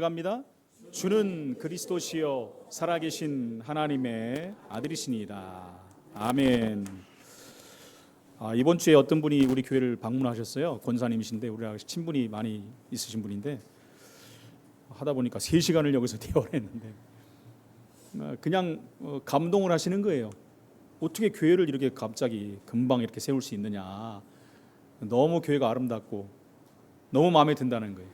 갑니다. 주는 그리스도시요 살아계신 하나님의 아들이시니이다. 아멘. 이번 주에 어떤 분이 우리 교회를 방문하셨어요. 권사님이신데 우리랑 친분이 많이 있으신 분인데 하다 보니까 3시간을 여기서 대화를 했는데 그냥 감동을 하시는 거예요. 어떻게 교회를 이렇게 갑자기 금방 이렇게 세울 수 있느냐. 너무 교회가 아름답고 너무 마음에 든다는 거예요.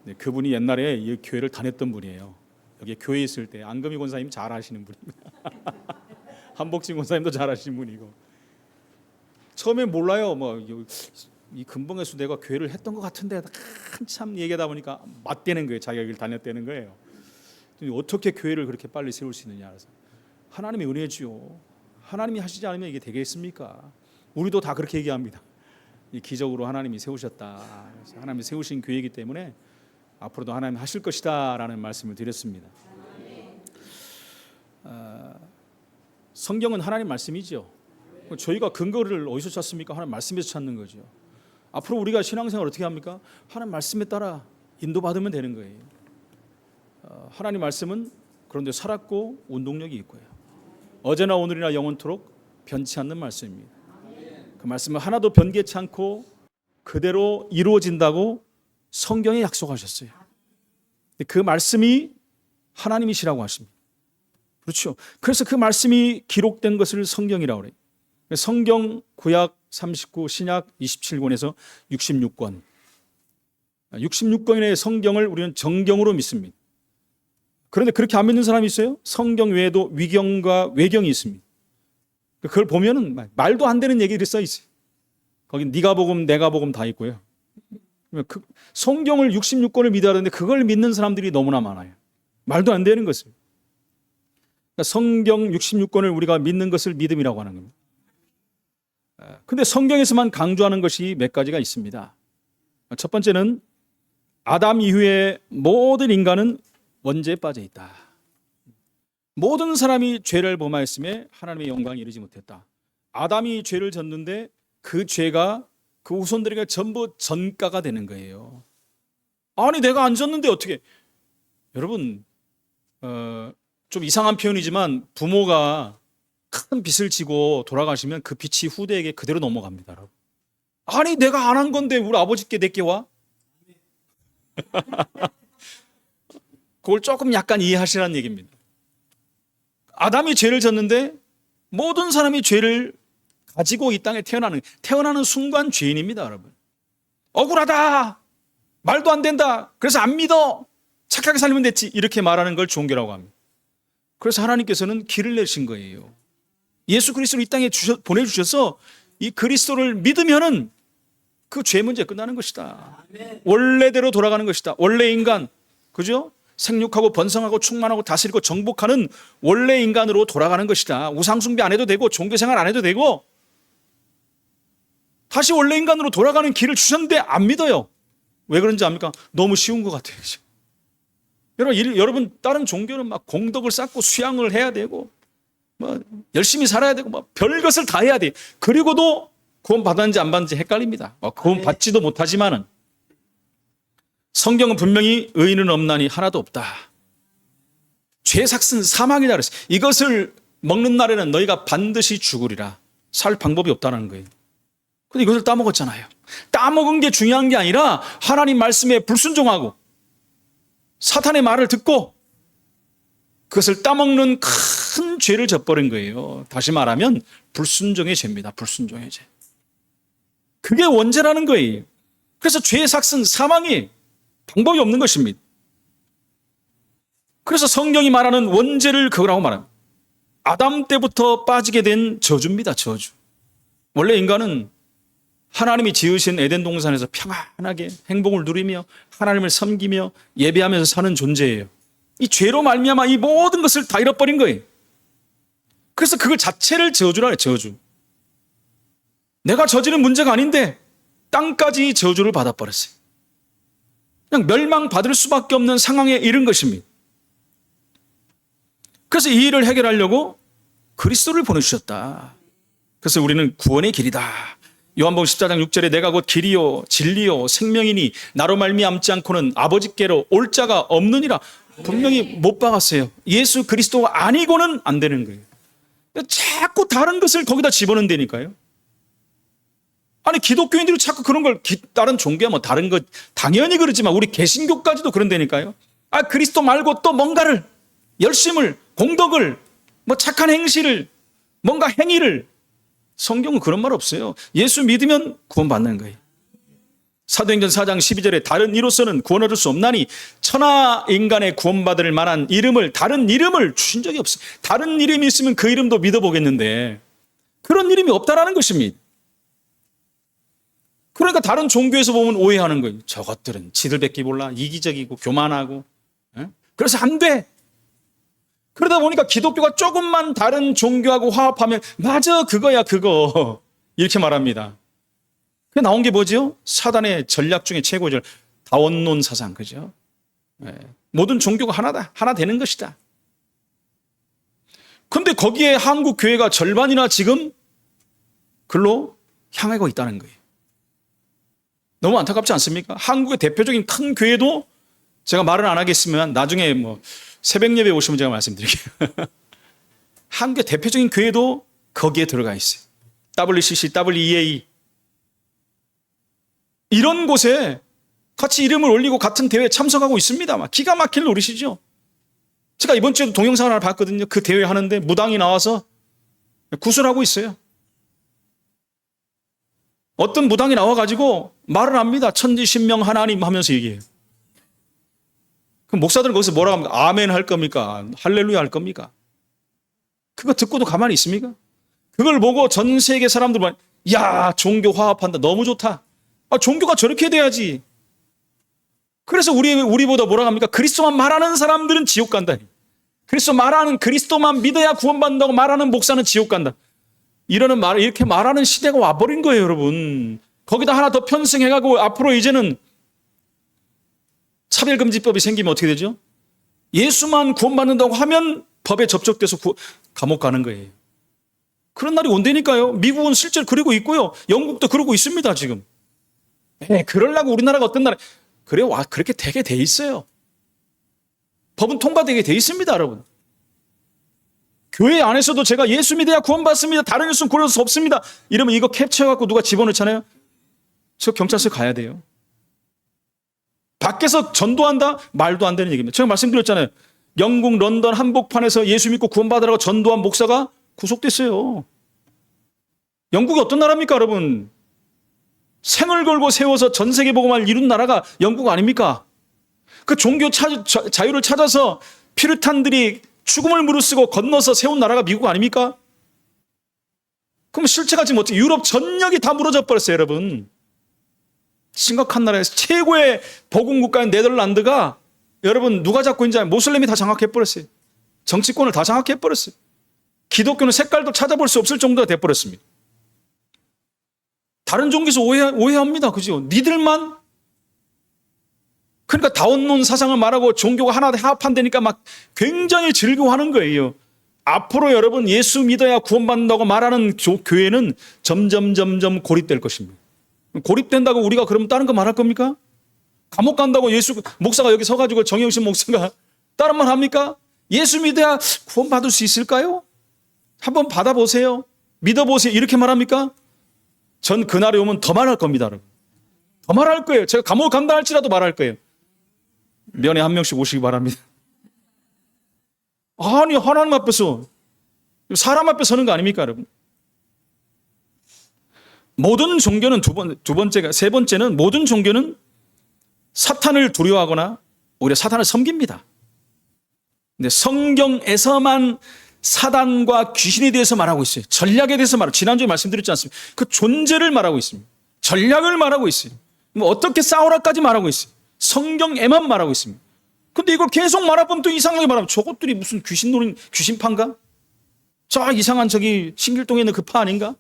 네, 그분이 옛날에 이 교회를 다녔던 분이에요. 여기 교회에 있을 때 안금희 권사님 잘 아시는 분입니다. 한복진 권사님도 잘 아시는 분이고 처음에 몰라요. 이 근봉에서 내가 교회를 했던 것 같은데 한참 얘기하다 보니까 맞대는 거예요. 자기가 여기를 다녔다는 거예요. 어떻게 교회를 그렇게 빨리 세울 수 있느냐. 그래서 하나님의 은혜지요. 하나님이 하시지 않으면 이게 되겠습니까? 우리도 다 그렇게 얘기합니다. 이 기적으로 하나님이 세우셨다. 하나님이 세우신 교회이기 때문에 앞으로도 하나님 하실 것이다 라는 말씀을 드렸습니다. 성경은 하나님 말씀이죠. 저희가 근거를 어디서 찾습니까? 하나님 말씀에서 찾는 거죠. 앞으로 우리가 신앙생활 어떻게 합니까? 하나님 말씀에 따라 인도받으면 되는 거예요. 하나님 말씀은 그런데 살았고 운동력이 있고요. 어제나 오늘이나 영원토록 변치 않는 말씀입니다. 그 말씀은 하나도 변개치 않고 그대로 이루어진다고 성경에 약속하셨어요. 그 말씀이 하나님이시라고 하십니다. 그렇죠. 그래서 그 말씀이 기록된 것을 성경이라고 그래요. 성경 구약 39, 신약 27권에서 66권. 66권의 성경을 우리는 정경으로 믿습니다. 그런데 그렇게 안 믿는 사람이 있어요? 성경 외에도 위경과 외경이 있습니다. 그걸 보면은 말도 안 되는 얘기들이 써 있어요. 거기 네가 복음, 내가 복음 다 있고요. 성경을 66권을 믿어야 하는데 그걸 믿는 사람들이 너무나 많아요. 말도 안 되는 것을. 그러니까 성경 66권을 우리가 믿는 것을 믿음이라고 하는 겁니다. 근데 성경에서만 강조하는 것이 몇 가지가 있습니다. 첫 번째는 아담 이후에 모든 인간은 원죄에 빠져 있다. 모든 사람이 죄를 범하였음에 하나님의 영광에 이르지 못했다. 아담이 죄를 졌는데 그 죄가 그 후손들에게 전부 전가가 되는 거예요. 아니 내가 안 졌는데 어떻게. 여러분 좀 이상한 표현이지만 부모가 큰 빚을 지고 돌아가시면 그 빚이 후대에게 그대로 넘어갑니다. 여러분. 아니 내가 안 한 건데 우리 아버지께 내게 와. 그걸 조금 약간 이해하시라는 얘기입니다. 아담이 죄를 졌는데 모든 사람이 죄를 가지고 이 땅에 태어나는 순간 죄인입니다, 여러분. 억울하다. 말도 안 된다. 그래서 안 믿어. 착하게 살면 됐지. 이렇게 말하는 걸 종교라고 합니다. 그래서 하나님께서는 길을 내신 거예요. 예수 그리스도를 이 땅에 보내주셔서 이 그리스도를 믿으면은 그 죄 문제 끝나는 것이다. 원래대로 돌아가는 것이다. 원래 인간, 그죠? 생육하고 번성하고 충만하고 다스리고 정복하는 원래 인간으로 돌아가는 것이다. 우상숭배 안 해도 되고 종교생활 안 해도 되고 다시 원래 인간으로 돌아가는 길을 주셨는데 안 믿어요. 왜 그런지 압니까? 너무 쉬운 것 같아요. 여러분 다른 종교는 막 공덕을 쌓고 수양을 해야 되고 열심히 살아야 되고 별것을 다 해야 돼. 그리고도 구원 받았는지 안 받았는지 헷갈립니다. 구원 받지도 못하지만은 성경은 분명히 의인은 없나니 하나도 없다. 죄 삭은 사망이다 그랬어요. 이것을 먹는 날에는 너희가 반드시 죽으리라. 살 방법이 없다는 거예요. 근데 이것을 따먹었잖아요. 따먹은 게 중요한 게 아니라 하나님 말씀에 불순종하고 사탄의 말을 듣고 그것을 따먹는 큰 죄를 져버린 거예요. 다시 말하면 불순종의 죄입니다. 불순종의 죄. 그게 원죄라는 거예요. 그래서 죄의 삭은 사망이 방법이 없는 것입니다. 그래서 성경이 말하는 원죄를 그거라고 말합니다. 아담 때부터 빠지게 된 저주입니다. 저주. 원래 인간은 하나님이 지으신 에덴 동산에서 평안하게 행복을 누리며 하나님을 섬기며 예배하면서 사는 존재예요. 이 죄로 말미암아 이 모든 것을 다 잃어버린 거예요. 그래서 그걸 자체를 저주라 해요. 저주. 내가 저지른 문제가 아닌데 땅까지 저주를 받아버렸어요. 그냥 멸망받을 수밖에 없는 상황에 이른 것입니다. 그래서 이 일을 해결하려고 그리스도를 보내주셨다. 그래서 우리는 구원의 길이다. 요한복음 14장 6절에 내가 곧 길이요 진리요 생명이니 나로 말미암지 않고는 아버지께로 올 자가 없느니라. 분명히 못 박았어요. 예수 그리스도가 아니고는 안 되는 거예요. 자꾸 다른 것을 거기다 집어넣는다니까요. 아니 기독교인들이 자꾸 그런 걸 다른 종교야 뭐 다른 것 당연히 그렇지만 우리 개신교까지도 그런다니까요. 아 그리스도 말고 또 뭔가를 열심을 공덕을 뭐 착한 행실을 뭔가 행위를 성경은 그런 말 없어요. 예수 믿으면 구원받는 거예요. 사도행전 4장 12절에 다른 이로서는 구원 얻을 수 없나니 천하 인간의 구원받을 만한 이름을 다른 이름을 주신 적이 없어요. 다른 이름이 있으면 그 이름도 믿어보겠는데 그런 이름이 없다라는 것입니다. 그러니까 다른 종교에서 보면 오해하는 거예요. 저것들은 지들밖에 몰라 이기적이고 교만하고 그래서 안 돼. 그러다 보니까 기독교가 조금만 다른 종교하고 화합하면 맞아 그거야 그거 이렇게 말합니다. 그 나온 게 뭐죠? 사단의 전략 중에 최고죠. 다원론 사상 그죠? 모든 종교가 하나다. 하나 되는 것이다. 그런데 거기에 한국 교회가 절반이나 지금 글로 향하고 있다는 거예요. 너무 안타깝지 않습니까? 한국의 대표적인 큰 교회도 제가 말은 안 하겠으면 나중에 뭐 새벽 예배 오시면 제가 말씀드릴게요. 한국의 대표적인 교회도 거기에 들어가 있어요. WCC, WEA 이런 곳에 같이 이름을 올리고 같은 대회에 참석하고 있습니다. 막 기가 막힐 노릇이죠. 제가 이번 주에도 동영상을 하나 봤거든요. 그 대회 하는데 무당이 나와서 구슬하고 있어요. 어떤 무당이 나와가지고 말을 합니다. 천지신명 하나님 하면서 얘기해요. 그럼 목사들은 거기서 뭐라고 합니까? 아멘 할 겁니까? 할렐루야 할 겁니까? 그거 듣고도 가만히 있습니까? 그걸 보고 전 세계 사람들은 야 종교 화합한다. 너무 좋다. 아, 종교가 저렇게 돼야지. 그래서 우리보다 뭐라고 합니까? 그리스도만 말하는 사람들은 지옥 간다. 그리스도만 믿어야 구원받는다고 말하는 목사는 지옥 간다. 이렇게 말하는 시대가 와버린 거예요, 여러분. 거기다 하나 더 편승해가고 앞으로 이제는 차별금지법이 생기면 어떻게 되죠? 예수만 구원받는다고 하면 법에 접촉돼서 감옥 가는 거예요. 그런 날이 온다니까요. 미국은 실제로 그러고 있고요. 영국도 그러고 있습니다, 지금. 그러려고 우리나라가 어떤 나라, 그래요. 그렇게 되게 돼 있어요. 법은 통과되게 돼 있습니다, 여러분. 교회 안에서도 제가 예수 믿어야 구원받습니다. 다른 예수는 구원할 수 없습니다. 이러면 이거 캡처해갖고 누가 집어넣잖아요. 저 경찰서 가야 돼요. 밖에서 전도한다? 말도 안 되는 얘기입니다. 제가 말씀드렸잖아요. 영국 런던 한복판에서 예수 믿고 구원받으라고 전도한 목사가 구속됐어요. 영국이 어떤 나라입니까, 여러분? 생을 걸고 세워서 전 세계 복음을 이룬 나라가 영국 아닙니까? 그 종교 자유를 찾아서 피르탄들이 죽음을 무릅쓰고 건너서 세운 나라가 미국 아닙니까? 그럼 실체가 지금 어떻게 유럽 전역이 다 무너져 버렸어요, 여러분. 심각한 나라에서 최고의 복음 국가인 네덜란드가 여러분 누가 잡고 있는지 알아요? 모슬렘이 다 장악해 버렸어요. 정치권을 다 장악해 버렸어요. 기독교는 색깔도 찾아볼 수 없을 정도가 돼 버렸습니다. 다른 종교에서 오해합니다. 그죠? 니들만 그러니까 다원론 사상을 말하고 종교가 하나 합한다니까 막 굉장히 즐거워하는 거예요. 앞으로 여러분 예수 믿어야 구원받는다고 말하는 교회는 점점 고립될 것입니다. 고립된다고 우리가 그러면 다른 거 말할 겁니까? 감옥 간다고 목사가 여기 서가지고 정영신 목사가 다른 말 합니까? 예수 믿어야 구원받을 수 있을까요? 한번 받아보세요. 믿어보세요. 이렇게 말합니까? 전 그날이 오면 더 말할 겁니다. 여러분. 더 말할 거예요. 제가 감옥 간다 할지라도 말할 거예요. 면회 한 명씩 오시기 바랍니다. 아니 하나님 앞에서 사람 앞에 서는 거 아닙니까, 여러분? 모든 종교는 세 번째는 모든 종교는 사탄을 두려워하거나 오히려 사탄을 섬깁니다. 근데 성경에서만 사단과 귀신에 대해서 말하고 있어요. 전략에 대해서 말하고 지난주에 말씀드렸지 않습니까? 그 존재를 말하고 있습니다. 전략을 말하고 있어요. 뭐 어떻게 싸우라까지 말하고 있어요. 성경에만 말하고 있습니다. 근데 이걸 계속 말하면 또 이상하게 말하면 저것들이 무슨 귀신파인가? 저 이상한 저기 신길동에 있는 그 파 아닌가?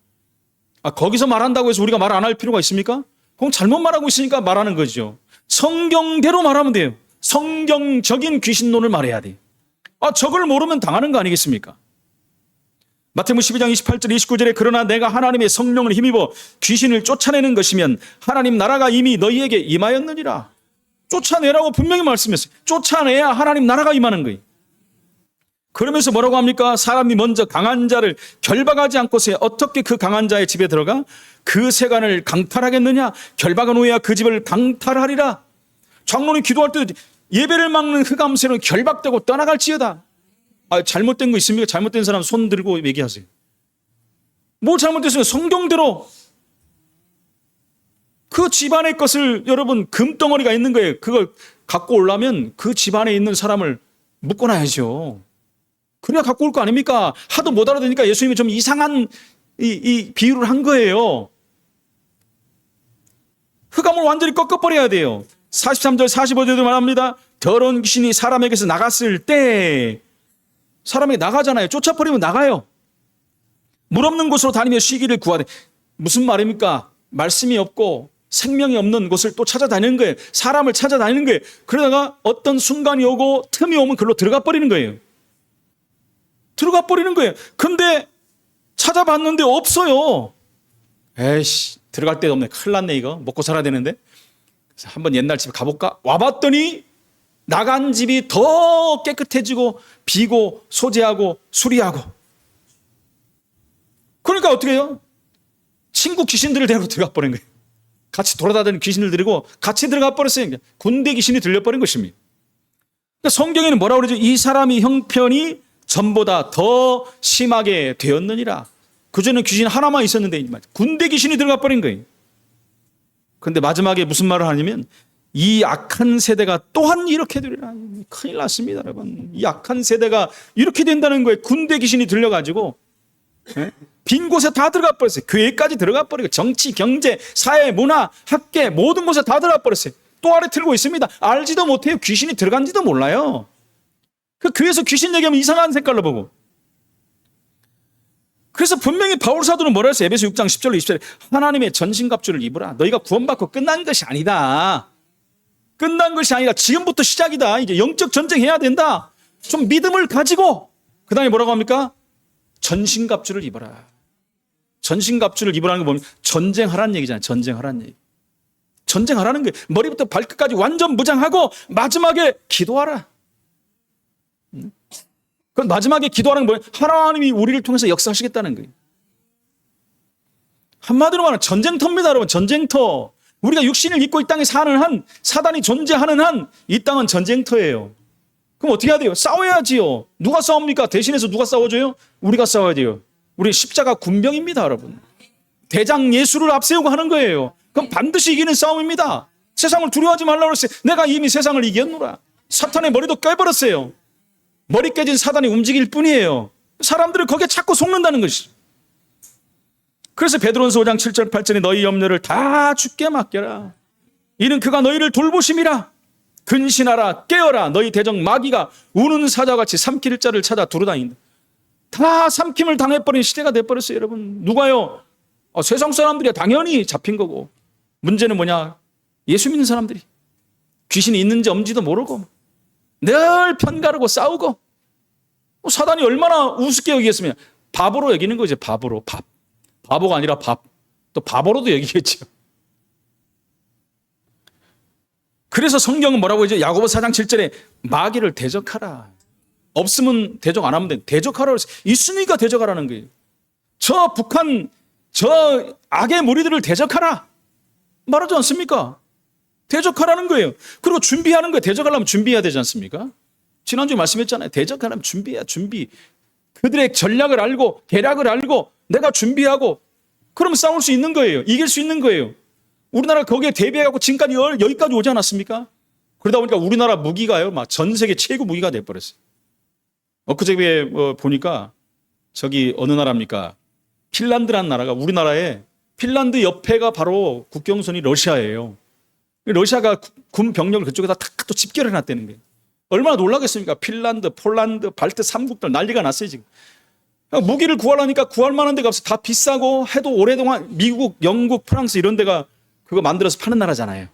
거기서 말한다고 해서 우리가 말 안 할 필요가 있습니까? 그럼 잘못 말하고 있으니까 말하는 거죠. 성경대로 말하면 돼요. 성경적인 귀신론을 말해야 돼요. 저걸 모르면 당하는 거 아니겠습니까? 마태복음 12장 28절 29절에 그러나 내가 하나님의 성령을 힘입어 귀신을 쫓아내는 것이면 하나님 나라가 이미 너희에게 임하였느니라. 쫓아내라고 분명히 말씀했어요. 쫓아내야 하나님 나라가 임하는 거예요. 그러면서 뭐라고 합니까? 사람이 먼저 강한 자를 결박하지 않고서 어떻게 그 강한 자의 집에 들어가 그 세간을 강탈하겠느냐? 결박한 후에야 그 집을 강탈하리라. 장로님 기도할 때 예배를 막는 흑암새는 결박되고 떠나갈지어다. 잘못된 거 있습니까? 잘못된 사람 손 들고 얘기하세요. 뭐 잘못됐어요? 성경대로 그 집안의 것을 여러분 금덩어리가 있는 거예요. 그걸 갖고 오려면 그 집안에 있는 사람을 묶어놔야죠. 그래야 갖고 올 거 아닙니까? 하도 못 알아듣으니까 예수님이 좀 이상한 이 비유를 한 거예요. 흑암을 완전히 꺾어버려야 돼요. 43절 45절도 말합니다. 더러운 귀신이 사람에게서 나갔을 때 사람이 나가잖아요. 쫓아버리면 나가요. 물 없는 곳으로 다니며 쉬기를 구하되. 무슨 말입니까? 말씀이 없고 생명이 없는 곳을 또 찾아다니는 거예요. 사람을 찾아다니는 거예요. 그러다가 어떤 순간이 오고 틈이 오면 그걸로 들어가 버리는 거예요. 들어가 버리는 거예요. 근데 찾아봤는데 없어요. 에이씨, 들어갈 데도 없네. 큰일 났네 이거. 먹고 살아야 되는데. 그래서 한번 옛날 집에 가볼까? 와봤더니 나간 집이 더 깨끗해지고 비고 소재하고 수리하고. 그러니까 어떻게 해요? 친구 귀신들을 데리고 들어가 버린 거예요. 같이 돌아다니는 귀신을 데리고 같이 들어가 버렸어요. 군대 귀신이 들려버린 것입니다. 그러니까 성경에는 뭐라고 그러죠? 이 사람이 형편이 전보다 더 심하게 되었느니라. 그전에 귀신 하나만 있었는데 군대 귀신이 들어가 버린 거예요. 그런데 마지막에 무슨 말을 하냐면 이 악한 세대가 또한 이렇게 되리라. 큰일 났습니다, 여러분. 이 악한 세대가 이렇게 된다는 거예요. 군대 귀신이 들려가지고 빈 곳에 다 들어가 버렸어요. 교회까지 들어가 버리고 정치, 경제, 사회, 문화, 학계 모든 곳에 다 들어가 버렸어요. 또 아래 틀고 있습니다. 알지도 못해요. 귀신이 들어간지도 몰라요. 그 교회에서 귀신 얘기하면 이상한 색깔로 보고. 그래서 분명히 바울 사도는 뭐라 했어요? 에베소 6장 10절로 20절에 하나님의 전신갑주를 입으라. 너희가 구원받고 끝난 것이 아니다. 끝난 것이 아니라 지금부터 시작이다. 이제 영적 전쟁해야 된다. 좀 믿음을 가지고 그 다음에 뭐라고 합니까? 전신갑주를 입어라. 전신갑주를 입으라는 거 보면 전쟁하라는 얘기잖아요. 전쟁하라는 얘기. 전쟁하라는 거예요. 머리부터 발끝까지 완전 무장하고 마지막에 기도하라. 그 마지막에 기도하는 건 뭐예요? 하나님이 우리를 통해서 역사하시겠다는 거예요. 한마디로 말하면 전쟁터입니다, 여러분. 전쟁터. 우리가 육신을 입고 이 땅에 사는 한, 사단이 존재하는 한 이 땅은 전쟁터예요. 그럼 어떻게 해야 돼요? 싸워야지요. 누가 싸웁니까? 대신해서 누가 싸워줘요? 우리가 싸워야 돼요. 우리 십자가 군병입니다, 여러분. 대장 예수를 앞세우고 하는 거예요. 그럼 반드시 이기는 싸움입니다. 세상을 두려워하지 말라고 그랬어요. 내가 이미 세상을 이겼노라. 사탄의 머리도 깨버렸어요. 머리 깨진 사단이 움직일 뿐이에요. 사람들을 거기에 자꾸 속는다는 것이. 그래서 베드로전서 5장 7절 8절에 너희 염려를 다 주께 맡겨라. 이는 그가 너희를 돌보심이라. 근신하라 깨어라. 너희 대적 마귀가 우는 사자같이 삼킬 자를 찾아 두루다닌다. 다 삼킴을 당해버린 시대가 돼버렸어요, 여러분. 누가요? 세상 사람들이 당연히 잡힌 거고. 문제는 뭐냐? 예수 믿는 사람들이 귀신이 있는지 없는지도 모르고 늘 편가르고 싸우고. 사단이 얼마나 우습게 여기겠으면 바보로 여기는 거죠. 바보로. 바보가 아니라 밥. 또 바보로도 여기겠죠. 그래서 성경은 뭐라고 하죠? 야고보 4장 7절에 마귀를 대적하라. 없으면 대적 안 하면 돼. 대적하라. 있으니까 대적하라는 거예요. 저 북한 저 악의 무리들을 대적하라. 말하지 않습니까? 대적하라는 거예요. 그리고 준비하는 거예요. 대적하려면 준비해야 되지 않습니까? 지난주에 말씀했잖아요. 대적하려면 준비해야 준비. 그들의 전략을 알고 계략을 알고 내가 준비하고 그러면 싸울 수 있는 거예요. 이길 수 있는 거예요. 우리나라 거기에 대비해갖고 지금까지 여기까지 오지 않았습니까? 그러다 보니까 우리나라 무기가요. 막 전 세계 최고 무기가 돼버렸어요. 엊그제 보니까 저기 어느 나라입니까? 핀란드라는 나라가 우리나라에 핀란드 옆에가 바로 국경선이 러시아예요. 러시아가 군 병력을 그쪽에다 탁 또 집결해 놨다는 거예요. 얼마나 놀라겠습니까? 핀란드, 폴란드, 발트 3국들 난리가 났어요 지금. 무기를 구하려니까 구할 만한 데가 없어. 다 비싸고 해도 오랫동안 미국, 영국, 프랑스 이런 데가 그거 만들어서 파는 나라잖아요.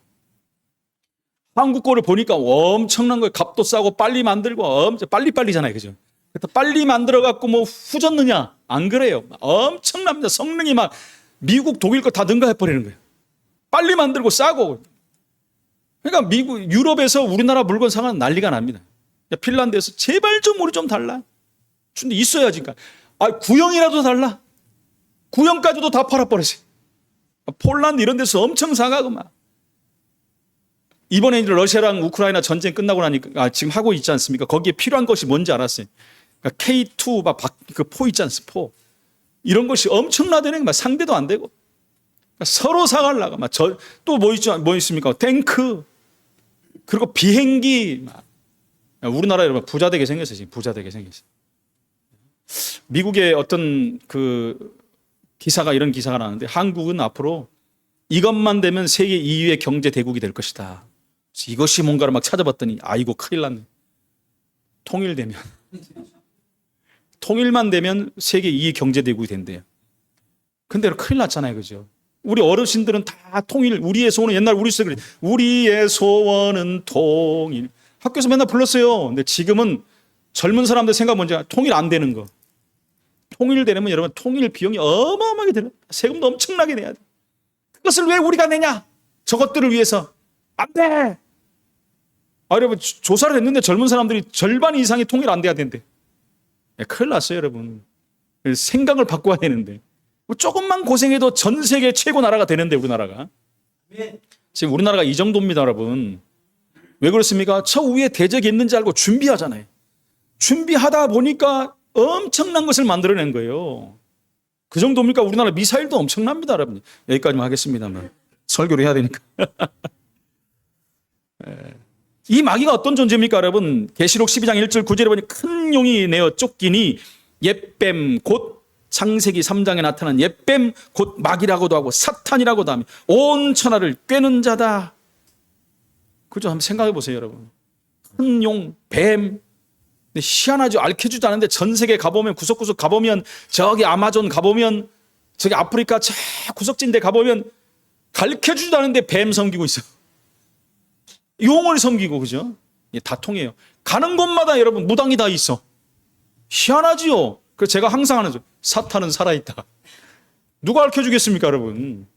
한국 거를 보니까 엄청난 거예요. 값도 싸고 빨리 만들고 엄청 빨리빨리잖아요. 그죠? 빨리 만들어갖고 뭐 후졌느냐? 안 그래요. 엄청납니다. 성능이 막 미국, 독일 거 다 능가해버리는 거예요. 빨리 만들고 싸고. 그러니까 미국, 유럽에서 우리나라 물건 사면 난리가 납니다. 핀란드에서 제발 좀 우리 좀 달라. 근데 있어야지. 그러니까. 구형이라도 달라. 구형까지도 다 팔아버렸어요. 폴란드 이런 데서 엄청 사가고 막. 이번에 이제 러시아랑 우크라이나 전쟁 끝나고 나니까 지금 하고 있지 않습니까? 거기에 필요한 것이 뭔지 알았어요. 그러니까 K2 그 포 있지 않습니까? 포. 이런 것이 엄청나다는 게 상대도 안 되고. 그러니까 서로 사가려고 막 또 뭐 있습니까? 탱크. 그리고 비행기. 우리나라 여러분 부자 되게 생겼어요. 지금 부자 되게 생겼어요. 미국의 어떤 그 기사가 이런 기사가 나왔는데 한국은 앞으로 이것만 되면 세계 2위의 경제 대국이 될 것이다. 이것이 뭔가를 막 찾아봤더니 아이고 큰일 났네. 통일만 되면 세계 2위 경제 대국이 된대요. 근데 큰일 났잖아요. 그죠? 우리 어르신들은 다 통일, 우리의 소원은 옛날 우리 시대 그래. 우리의 소원은 통일. 학교에서 맨날 불렀어요. 근데 지금은 젊은 사람들 생각 뭔지 통일 안 되는 거. 통일되려면 여러분 통일 비용이 어마어마하게 들어요. 세금도 엄청나게 내야 돼. 그것을 왜 우리가 내냐? 저것들을 위해서. 안 돼. 여러분 조사를 했는데 젊은 사람들이 절반 이상이 통일 안 돼야 된대. 큰일 났어요 여러분. 생각을 바꿔야 되는데. 조금만 고생해도 전 세계 최고 나라가 되는데 우리나라가. 지금 우리나라가 이 정도입니다 여러분. 왜 그렇습니까? 저 위에 대적이 있는지 알고 준비하잖아요. 준비하다 보니까 엄청난 것을 만들어낸 거예요. 그 정도입니까? 우리나라 미사일도 엄청납니다 여러분. 여기까지만 하겠습니다만. 설교를 해야 되니까. 이 마귀가 어떤 존재입니까 여러분? 계시록 12장 1절 9절에 보니 큰 용이 내어 쫓기니 옛뱀 곧 창세기 3장에 나타난 옛뱀 곧 마귀라고도 하고 사탄이라고도 하며 온 천하를 꿰는 자다. 그죠? 한번 생각해 보세요 여러분. 큰 용, 뱀. 근데 희한하죠. 알려주지 않은데 전 세계 가보면 구석구석 가보면 저기 아마존 가보면 저기 아프리카 저 구석진 데 가보면 가르쳐주지도 않은데 뱀 섬기고 있어. 용을 섬기고 그죠? 다 통해요. 가는 곳마다 여러분 무당이 다 있어. 희한하지요. 그래서 제가 항상 하는 거 사탄은 살아있다. 누가 가르쳐주겠습니까 여러분?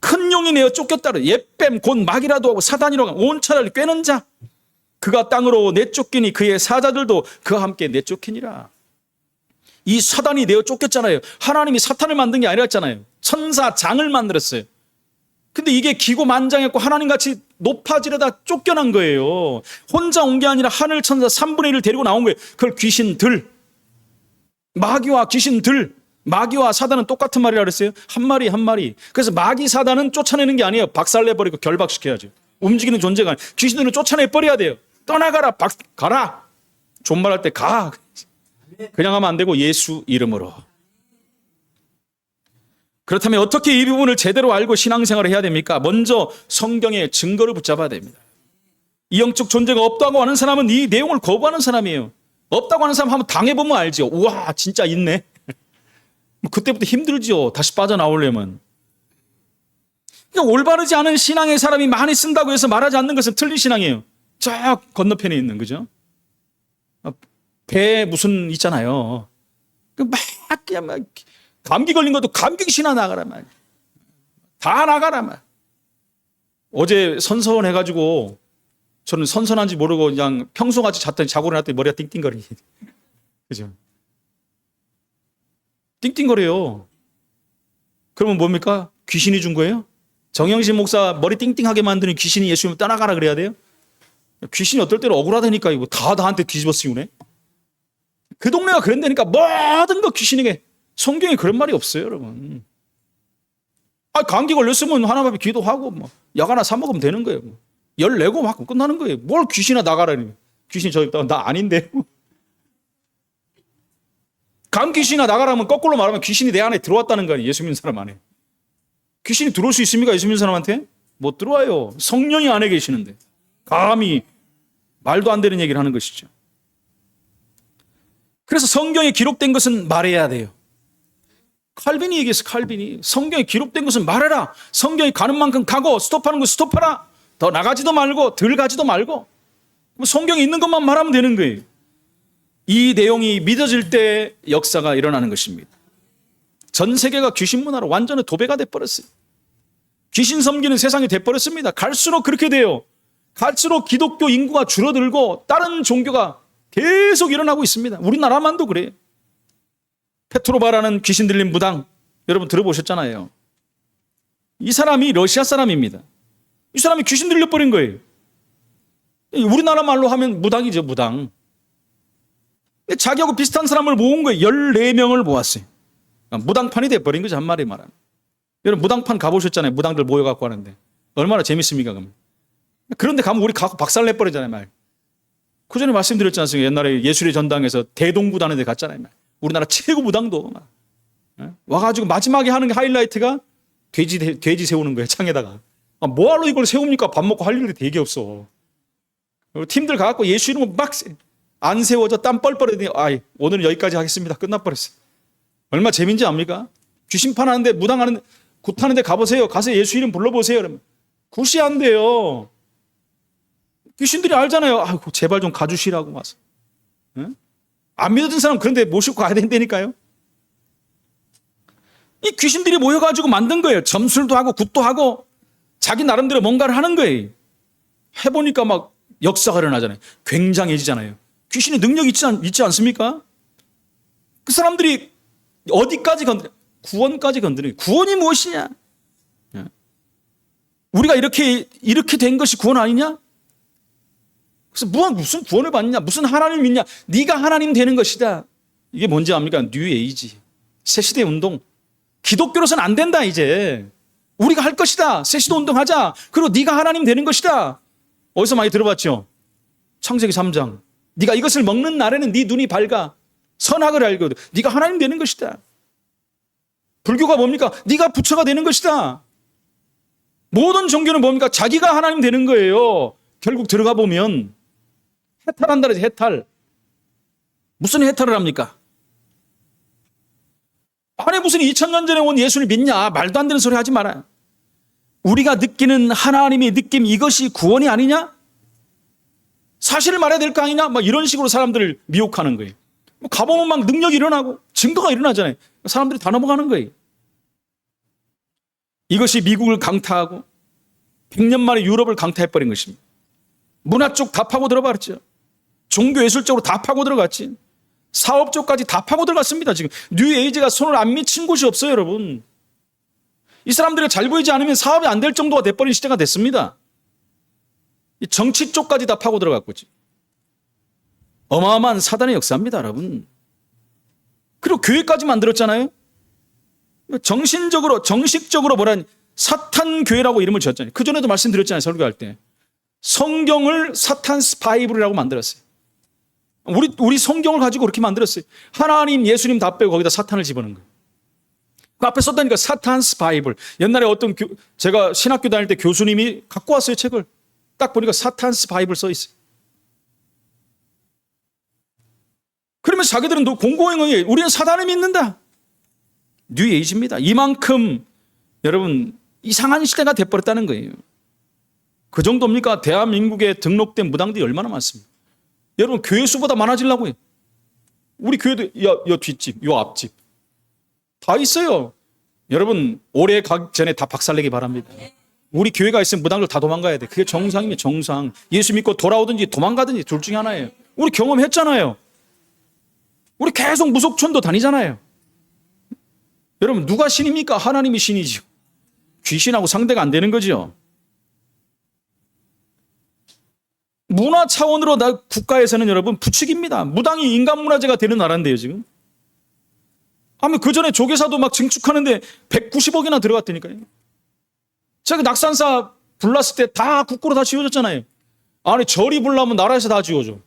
큰 용이 내어 쫓겼다. 옛뱀 곧 마귀라도 하고 사단이라고 온 천하를 꿰는 자. 그가 땅으로 내쫓기니 그의 사자들도 그와 함께 내쫓기니라. 이 사단이 내어 쫓겼잖아요. 하나님이 사탄을 만든 게 아니었잖아요. 천사장을 만들었어요. 근데 이게 기고만장했고 하나님같이 높아지려다 쫓겨난 거예요. 혼자 온 게 아니라 하늘 천사 3분의 1을 데리고 나온 거예요. 그걸 귀신들. 마귀와 귀신들. 마귀와 사단은 똑같은 말이라 그랬어요. 한 마리 한 마리. 그래서 마귀 사단은 쫓아내는 게 아니에요. 박살내버리고 결박시켜야죠. 움직이는 존재가 아니에요. 귀신들은 쫓아내버려야 돼요. 떠나가라. 가라. 존말할 때 가. 그냥 하면 안 되고 예수 이름으로. 그렇다면 어떻게 이 부분을 제대로 알고 신앙생활을 해야 됩니까? 먼저 성경의 증거를 붙잡아야 됩니다. 이 영적 존재가 없다고 하는 사람은 이 내용을 거부하는 사람이에요. 없다고 하는 사람 한번 당해보면 알죠. 우와 진짜 있네. 그때부터 힘들죠. 다시 빠져나오려면. 그러니까 올바르지 않은 신앙의 사람이 많이 쓴다고 해서 말하지 않는 것은 틀린 신앙이에요. 저 건너편에 있는 거죠. 배 무슨 있잖아요. 그냥 막 감기 걸린 것도 감기신나 나가라 말. 다 나가라 말. 어제 선선해가지고 저는 선선한지 모르고 그냥 평소같이 잤더니 자고 일어났더니 머리가 띵띵거리니. 그죠? 띵띵거려요. 그러면 뭡니까? 귀신이 준 거예요? 정영신 목사 머리 띵띵하게 만드는 귀신이 예수님 떠나가라 그래야 돼요? 귀신이 어떨 때는 억울하다니까 이거 다 나한테 뒤집어 씌우네. 그 동네가 그런다니까 모든 거 귀신에게. 성경에 그런 말이 없어요, 여러분. 감기 걸렸으면 하나님 앞에 기도하고 뭐 약 하나 사 먹으면 되는 거예요. 열 내고 막 끝나는 거예요. 뭘 귀신아 나가라니. 귀신이 저기 있다가 나 아닌데. 감귀신아 나가라면 거꾸로 말하면 귀신이 내 안에 들어왔다는 거 아니에요. 예수 믿는 사람 안에. 귀신이 들어올 수 있습니까? 예수 믿는 사람한테? 못 들어와요. 성령이 안에 계시는데. 감히 말도 안 되는 얘기를 하는 것이죠. 그래서 성경에 기록된 것은 말해야 돼요. 칼빈이 얘기했어. 칼빈이. 성경에 기록된 것은 말해라. 성경이 가는 만큼 가고 스톱하는 거 스톱하라. 더 나가지도 말고 덜 가지도 말고. 성경에 있는 것만 말하면 되는 거예요. 이 내용이 믿어질 때 역사가 일어나는 것입니다. 전 세계가 귀신 문화로 완전히 도배가 돼버렸어요. 귀신 섬기는 세상이 돼버렸습니다. 갈수록 그렇게 돼요. 갈수록 기독교 인구가 줄어들고 다른 종교가 계속 일어나고 있습니다. 우리나라만도 그래요. 페트로바라는 귀신 들린 무당, 여러분 들어보셨잖아요. 이 사람이 러시아 사람입니다. 이 사람이 귀신 들려버린 거예요. 우리나라 말로 하면 무당이죠, 무당. 자기하고 비슷한 사람을 모은 거예요. 14명을 모았어요. 무당판이 돼버린 거죠, 한마디 말하면. 여러분 무당판 가보셨잖아요. 무당들 모여갖고 하는데. 얼마나 재밌습니까, 그러면. 그런데 가면 우리 가고 박살 내버리잖아요, 말. 그 전에 말씀드렸지 않습니까? 옛날에 예술의 전당에서 대동부다는 데 갔잖아요, 말. 우리나라 최고 무당도 막. 와가지고 마지막에 하는 게 하이라이트가 돼지 세우는 거예요, 창에다가. 뭐하러 이걸 세웁니까? 밥 먹고 할 일이 되게 없어. 팀들 가갖고 예수 이름을 막 안 세워져 땀 뻘뻘 흘리더니 오늘은 여기까지 하겠습니다. 끝나버렸어요. 얼마 재밌는지 압니까? 귀신판 하는데 무당하는데 굿하는데 가보세요. 가서 예수 이름 불러보세요. 그러면 굿이 안 돼요. 귀신들이 알잖아요. 아이고 제발 좀 가주시라고 와서. 응? 안 믿어진 사람 그런데 모시고 가야 된다니까요. 이 귀신들이 모여가지고 만든 거예요. 점술도 하고 굿도 하고 자기 나름대로 뭔가를 하는 거예요. 해보니까 막 역사가 일어나잖아요. 굉장해지잖아요. 귀신의 능력이 있지 않습니까? 그 사람들이 어디까지 구원까지 건드려요. 구원이 무엇이냐? 우리가 이렇게 된 것이 구원 아니냐? 그래서 무슨 구원을 받느냐? 무슨 하나님 믿냐? 네가 하나님 되는 것이다. 이게 뭔지 압니까? 뉴 에이지. 새시대 운동. 기독교로서는 안 된다 이제. 우리가 할 것이다. 새시대 운동하자. 그리고 네가 하나님 되는 것이다. 어디서 많이 들어봤죠? 창세기 3장. 네가 이것을 먹는 날에는 네 눈이 밝아 선악을 알고 네가 하나님 되는 것이다. 불교가 뭡니까? 네가 부처가 되는 것이다. 모든 종교는 뭡니까? 자기가 하나님 되는 거예요. 결국 들어가 보면 해탈한다 그러지. 해탈. 무슨 해탈을 합니까? 아니 무슨 2000년 전에 온 예수를 믿냐? 말도 안 되는 소리 하지 마라. 우리가 느끼는 하나님의 느낌 이것이 구원이 아니냐? 사실을 말해야 될 거 아니냐? 막 이런 식으로 사람들을 미혹하는 거예요. 가보면 막 능력이 일어나고 증거가 일어나잖아요. 사람들이 다 넘어가는 거예요. 이것이 미국을 강타하고 100년 만에 유럽을 강타해버린 것입니다. 문화 쪽 다 파고 들어버렸죠. 종교 예술적으로 다 파고 들어갔지. 사업 쪽까지 다 파고 들어갔습니다. 지금 뉴 에이지가 손을 안 미친 곳이 없어요, 여러분. 이 사람들이 잘 보이지 않으면 사업이 안 될 정도가 돼버린 시대가 됐습니다. 이 정치 쪽까지 다 파고 들어갔고 어마어마한 사단의 역사입니다, 여러분. 그리고 교회까지 만들었잖아요. 정식적으로 뭐라니 사탄 교회라고 이름을 지었잖아요. 그 전에도 말씀드렸잖아요, 설교할 때. 성경을 사탄스 바이블이라고 만들었어요. 우리 성경을 가지고 그렇게 만들었어요. 하나님, 예수님 다 빼고 거기다 사탄을 집어넣은 거예요. 그 앞에 썼다니까 사탄스 바이블. 옛날에 제가 신학교 다닐 때 교수님이 갖고 왔어요, 책을. 딱 보니까 사탄스 바이블 써 있어요. 그러면 자기들은 공공연히 우리는 사단을 믿는다. 뉴 에이지입니다. 이만큼 여러분 이상한 시대가 돼버렸다는 거예요. 그 정도입니까? 대한민국에 등록된 무당들이 얼마나 많습니까? 여러분 교회 수보다 많아지려고 해요. 우리 교회도 요 뒷집, 요 앞집 다 있어요. 여러분 올해 가기 전에 다 박살내기 바랍니다. 우리 교회가 있으면 무당들 다 도망가야 돼. 그게 정상이면 정상. 예수 믿고 돌아오든지 도망가든지 둘 중에 하나예요. 우리 경험했잖아요. 우리 계속 무속촌도 다니잖아요. 여러분 누가 신입니까? 하나님이 신이죠. 귀신하고 상대가 안 되는 거죠. 문화 차원으로 국가에서는 여러분 부추깁니다. 무당이 인간문화재가 되는 나라인데요 지금. 하면 그 전에 조계사도 막 증축하는데 190억이나 들어갔다니까요. 제가 낙산사 불났을 때 다 국고로 다 지워졌잖아요. 아니 절이 불나면 나라에서 다 지워줘.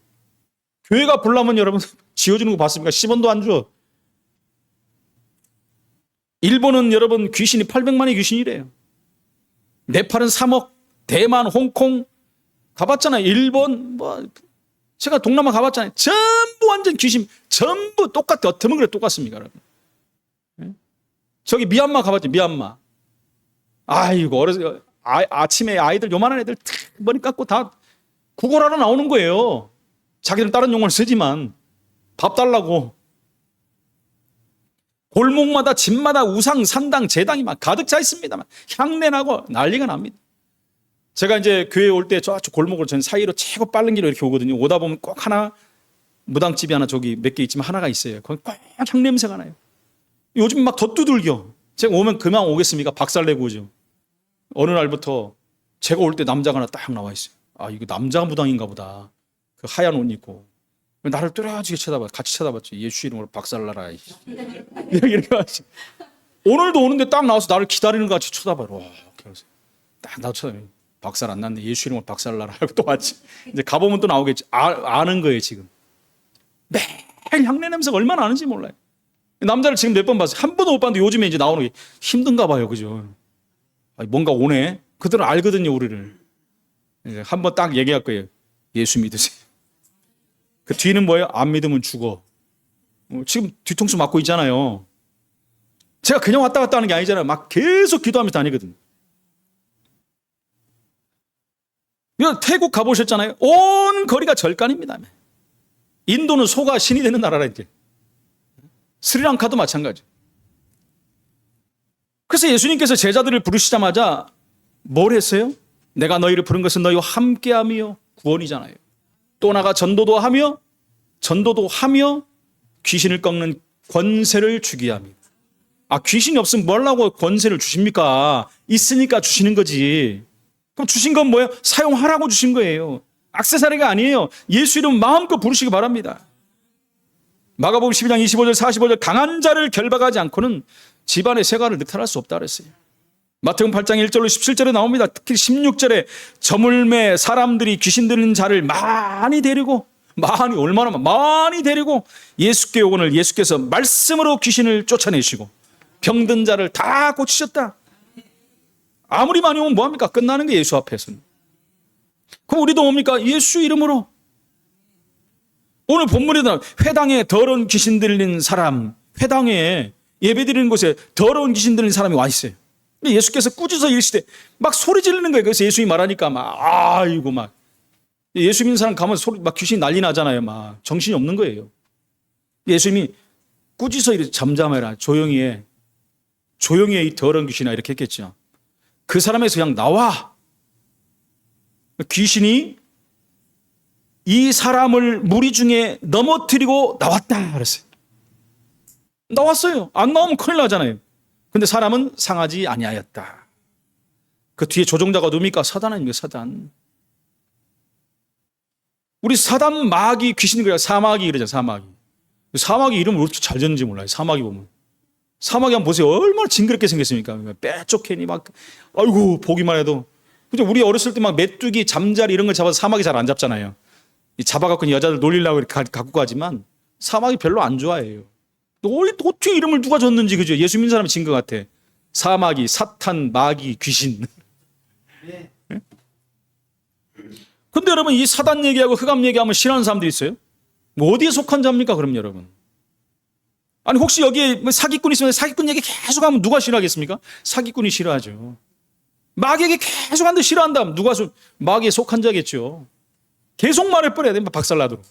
교회가 불나면 여러분 지워주는 거 봤습니까? 10원도 안 줘. 일본은 여러분 귀신이 800만의 귀신이래요. 네팔은 3억, 대만, 홍콩 가봤잖아요. 일본 제가 동남아 가봤잖아요. 전부 완전 귀신, 전부 똑같아. 어쩌면 그래 똑같습니까, 여러분? 저기 미얀마 가봤죠. 미얀마. 아이고 어려서 아침에 아이들 요만한 애들 머리 깎고 다 구걸하러 나오는 거예요. 자기들은 다른 용어를 쓰지만 밥 달라고. 골목마다 집마다 우상, 산당, 제당이 막 가득 차 있습니다만 향내 나고 난리가 납니다. 제가 이제 교회 올 때 저쪽 골목으로 전 사이로 최고 빠른 길로 이렇게 오거든요. 오다 보면 꼭 하나 무당집이 하나 저기 몇 개 있지만 하나가 있어요. 거기 꼭 향냄새가 나요. 요즘 막 더 두들겨. 제가 오면 그만 오겠습니까? 박살내고 오죠. 어느 날부터 제가 올 때 남자가 하나 딱 나와 있어요. 아, 이거 남자 무당인가 보다. 그 하얀 옷 입고. 나를 뚜렷하게 쳐다봐. 같이 쳐다봤죠. 예수 이름으로 박살나라. 이렇게 하지. 오늘도 오는데 딱 나와서 나를 기다리는 것 같이 쳐다봐요. 와, 그래서 딱 나도 쳐다봐요. 박살 안 났네. 예수 이름으로 박살나라. 하고 또 왔지. 이제 가보면 또 나오겠지. 아는 거예요, 지금. 매일 향내 냄새가 얼마나 나는지 몰라요. 남자를 지금 몇 번 봤어요. 한 번도 못 봤는데 요즘에 이제 나오는 게 힘든가 봐요. 그죠? 뭔가 오네. 그들은 알거든요, 우리를. 한번 딱 얘기할 거예요. 예수 믿으세요. 그 뒤는 뭐예요? 안 믿으면 죽어. 지금 뒤통수 맞고 있잖아요. 제가 그냥 왔다 갔다 하는 게 아니잖아요. 막 계속 기도하면서 다니거든요. 태국 가보셨잖아요. 온 거리가 절간입니다. 인도는 소가 신이 되는 나라라 이제. 스리랑카도 마찬가지. 그래서 예수님께서 제자들을 부르시자마자 뭘 했어요? 내가 너희를 부른 것은 너희와 함께함이요 구원이잖아요. 또 나가 전도도 하며 귀신을 꺾는 권세를 주게 합니다. 아, 귀신이 없으면 뭐 하려고 권세를 주십니까? 있으니까 주시는 거지. 그럼 주신 건 뭐예요? 사용하라고 주신 거예요. 액세서리가 아니에요. 예수 이름 마음껏 부르시기 바랍니다. 마가복음 12장 25절 45절 강한 자를 결박하지 않고는 집안의 세가를 늑탈할 수 없다 그랬어요. 마태복음 8장 1절로 17절에 나옵니다. 특히 16절에 저물매 사람들이 귀신 들린 자를 많이 데리고 얼마나 많이 데리고 예수께 오거늘 예수께서 말씀으로 귀신을 쫓아내시고 병든 자를 다 고치셨다. 아무리 많이 오면 뭐합니까? 끝나는 게 예수 앞에서는. 그럼 우리도 뭡니까? 예수 이름으로. 오늘 본문에도 회당에 더러운 귀신 들린 사람, 회당에 예배드리는 곳에 더러운 귀신 들린 사람이 와 있어요. 예수께서 꾸짖어 이르시되 막 소리 지르는 거예요. 그래서 예수님이 말하니까 막 아이고 막 예수 믿는 사람 가면 소리 막 귀신이 난리 나잖아요. 막 정신이 없는 거예요. 예수님이 꾸짖어 이르시되 잠잠해라. 조용히 해. 조용히 해 이 더러운 귀신아 이렇게 했겠죠. 그 사람에서 그냥 나와. 귀신이 이 사람을 무리 중에 넘어뜨리고 나왔다 그랬어요. 나왔어요. 안 나오면 큰일 나잖아요. 근데 사람은 상하지 아니하였다. 그 뒤에 조종자가 누굽니까? 사단 아닙니까? 사단. 우리 사단 마귀 귀신이 그래요. 사마귀 이러죠. 사마귀. 사마귀 이름을 왜 이렇게 잘 짓는지 몰라요. 사마귀 보면. 사마귀 한번 보세요. 얼마나 징그럽게 생겼습니까? 빼쪽해니 막 아이고 보기만 해도. 그죠? 우리 어렸을 때 막 메뚜기, 잠자리 이런 걸 잡아서 사마귀 잘 안 잡잖아요. 잡아갖고 여자들 놀리려고 이렇게 갖고 가지만 사마귀 별로 안 좋아해요. 어떻게 이름을 누가 줬는지 그죠? 예수 믿는 사람이 진 것 같아. 사마귀, 사탄, 마귀, 귀신. 네? 근데 여러분 이 사단 얘기하고 흑암 얘기하면 싫어하는 사람들이 있어요? 뭐 어디에 속한 자입니까? 그럼 여러분. 아니 혹시 여기에 사기꾼 있으면 사기꾼 얘기 계속하면 누가 싫어하겠습니까? 사기꾼이 싫어하죠. 마귀 얘기 계속 하는데 싫어한다면 누가 마귀에 속한 자겠죠. 계속 말을 뻔해야 됩니다. 박살나도록.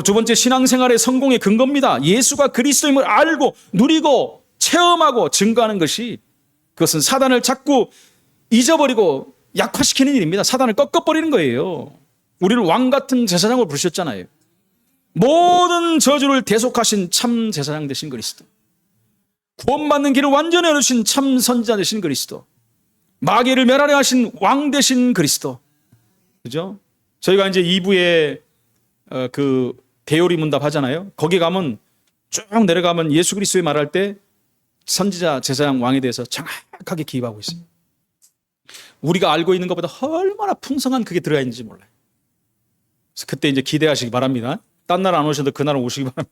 두 번째 신앙생활의 성공의 근거입니다. 예수가 그리스도임을 알고 누리고 체험하고 증거하는 것이 그것은 사단을 자꾸 잊어버리고 약화시키는 일입니다. 사단을 꺾어버리는 거예요. 우리를 왕 같은 제사장으로 부르셨잖아요. 모든 저주를 대속하신 참 제사장 되신 그리스도. 구원받는 길을 완전히 열으신 참 선지자 되신 그리스도. 마귀를 멸하려 하신 왕 되신 그리스도. 그죠? 저희가 이제 2부에 그 대요리 문답 하잖아요. 거기 가면 쭉 내려가면 예수 그리스도의 말할 때 선지자, 제사장, 왕에 대해서 정확하게 기입하고 있어요. 우리가 알고 있는 것보다 얼마나 풍성한 그게 들어가 있는지 몰라요. 그래서 그때 이제 기대하시기 바랍니다. 딴 날 안 오셔도 그날 오시기 바랍니다.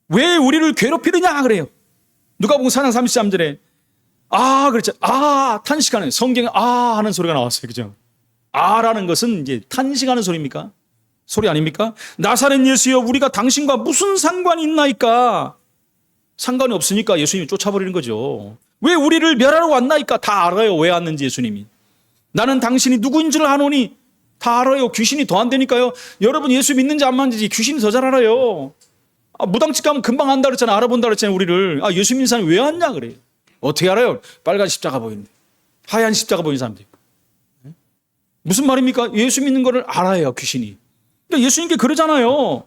왜 우리를 괴롭히느냐 그래요. 누가복음 4장 33절에 그렇죠. 탄식하는 성경에 하는 소리가 나왔어요. 그죠? 라는 것은 이제 탄식하는 소리입니까? 소리 아닙니까? 나사렛 예수여 우리가 당신과 무슨 상관이 있나이까? 상관이 없으니까 예수님이 쫓아버리는 거죠. 왜 우리를 멸하러 왔나이까? 다 알아요. 왜 왔는지 예수님이. 나는 당신이 누구인 줄 아노니 다 알아요. 귀신이 더 안 되니까요. 여러분 예수 믿는지 안 믿는지 귀신이 더 잘 알아요. 무당집 가면 금방 안다 그랬잖아요. 알아본다 그랬잖아요. 우리를. 예수 믿는 사람이 왜 왔냐 그래요. 어떻게 알아요? 빨간 십자가 보이는데. 하얀 십자가 보이는 사람들. 무슨 말입니까? 예수 믿는 거를 알아요. 귀신이. 그러니까 예수님께 그러잖아요.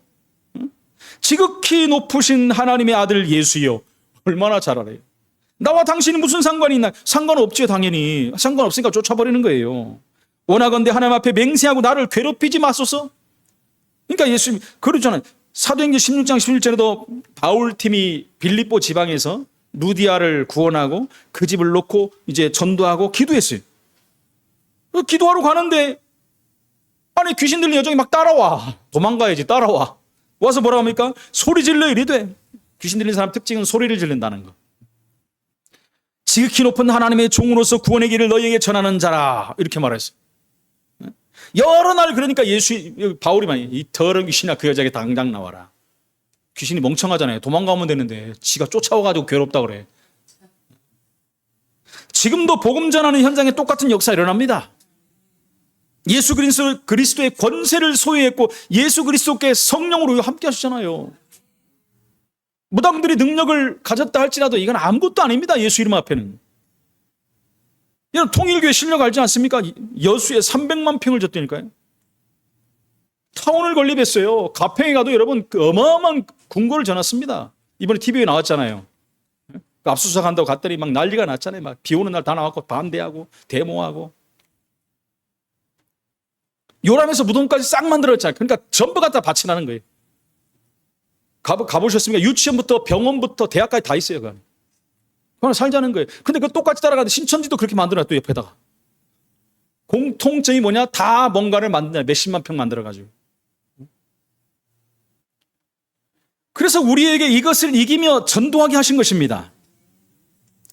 지극히 높으신 하나님의 아들 예수요. 얼마나 잘 알아요. 나와 당신이 무슨 상관이 있나? 상관없지요, 당연히. 상관없으니까 쫓아버리는 거예요. 원하건대 하나님 앞에 맹세하고 나를 괴롭히지 마소서. 그러니까 예수님 그러잖아요. 사도행전 16장 16절에도 바울팀이 빌립보 지방에서 루디아를 구원하고 그 집을 놓고 이제 전도하고 기도했어요. 기도하러 가는데 아니 귀신 들린 여종이 막 따라와. 도망가야지, 따라와. 와서 뭐라고 합니까? 소리 질러 이래돼. 귀신 들린 사람 특징은 소리를 지른다는 거. 지극히 높은 하나님의 종으로서 구원의 길을 너희에게 전하는 자라. 이렇게 말했어요. 여러 날 그러니까 바울이 많이 이 더러운 귀신아 그 여자에게 당장 나와라. 귀신이 멍청하잖아요. 도망가면 되는데 지가 쫓아와가지고 괴롭다 그래. 지금도 복음 전하는 현장에 똑같은 역사가 일어납니다. 예수 그리스도의 권세를 소유했고 예수 그리스도께 성령으로 함께 하시잖아요. 무당들이 능력을 가졌다 할지라도 이건 아무것도 아닙니다. 예수 이름 앞에는. 여러분 통일교회 실력 알지 않습니까? 여수에 300만 평을 줬다니까요. 타운을 건립했어요. 가평에 가도 여러분 그 어마어마한 궁궐을 전했습니다. 이번에 TV에 나왔잖아요. 압수수색 한다고 갔더니 막 난리가 났잖아요. 막 비 오는 날 다 나왔고 반대하고 데모하고. 요람에서 무덤까지 싹 만들었잖아요. 그러니까 전부 갖다 바치 나는 거예요. 가보셨습니까? 유치원부터 병원부터 대학까지 다 있어요. 그건 살자는 거예요. 근데 그 똑같이 따라가는데 신천지도 그렇게 만들어놔 또 옆에다가. 공통점이 뭐냐? 다 뭔가를 만드냐. 몇십만 평 만들어가지고. 그래서 우리에게 이것을 이기며 전도하게 하신 것입니다.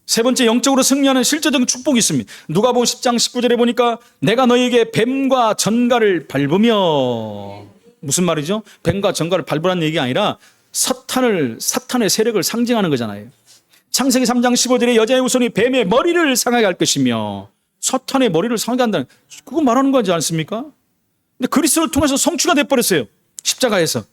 세 번째 영적으로 승리하는 실제적인 축복이 있습니다. 누가복음 10장 19절에 보니까 내가 너희에게 뱀과 전갈을 밟으며 무슨 말이죠? 뱀과 전갈을 밟으라는 얘기가 아니라 사탄의 세력을 상징하는 거잖아요. 창세기 3장 15절에 여자의 후손이 뱀의 머리를 상하게 할 것이며 사탄의 머리를 상하게 한다는 그거 말하는 거지 않습니까? 근데 그리스도를 통해서 성취가 돼버렸어요. 십자가에서.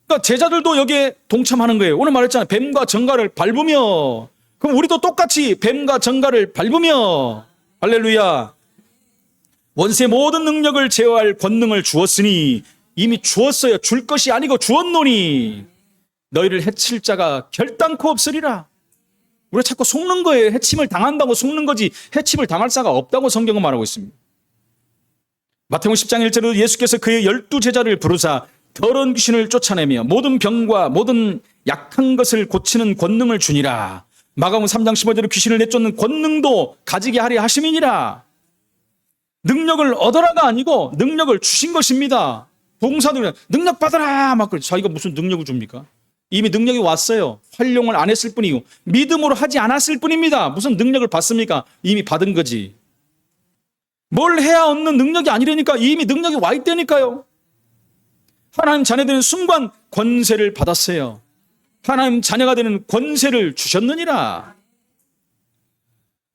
그러니까 제자들도 여기에 동참하는 거예요. 오늘 말했잖아요. 뱀과 전갈을 밟으며 그럼 우리도 똑같이 뱀과 전갈을 밟으며 할렐루야 원수의 모든 능력을 제어할 권능을 주었으니 이미 주었어요. 줄 것이 아니고 주었노니 너희를 해칠 자가 결단코 없으리라. 우리가 자꾸 속는 거예요. 해침을 당한다고 속는 거지 해침을 당할 자가 없다고 성경은 말하고 있습니다. 마태복음 10장 1절로 예수께서 그의 12제자를 부르사 더러운 귀신을 쫓아내며 모든 병과 모든 약한 것을 고치는 권능을 주니라. 마가복음 3장 15절에 귀신을 내쫓는 권능도 가지게 하리 하심이니라. 능력을 얻어라가 아니고 능력을 주신 것입니다. 봉사들 능력 받아라 막 그래. 자기가 무슨 능력을 줍니까? 이미 능력이 왔어요. 활용을 안 했을 뿐이고 믿음으로 하지 않았을 뿐입니다. 무슨 능력을 받습니까? 이미 받은 거지. 뭘 해야 얻는 능력이 아니라니까. 이미 능력이 와 있다니까요. 하나님 자녀되는 순간 권세를 받았어요. 하나님 자녀가 되는 권세를 주셨느니라.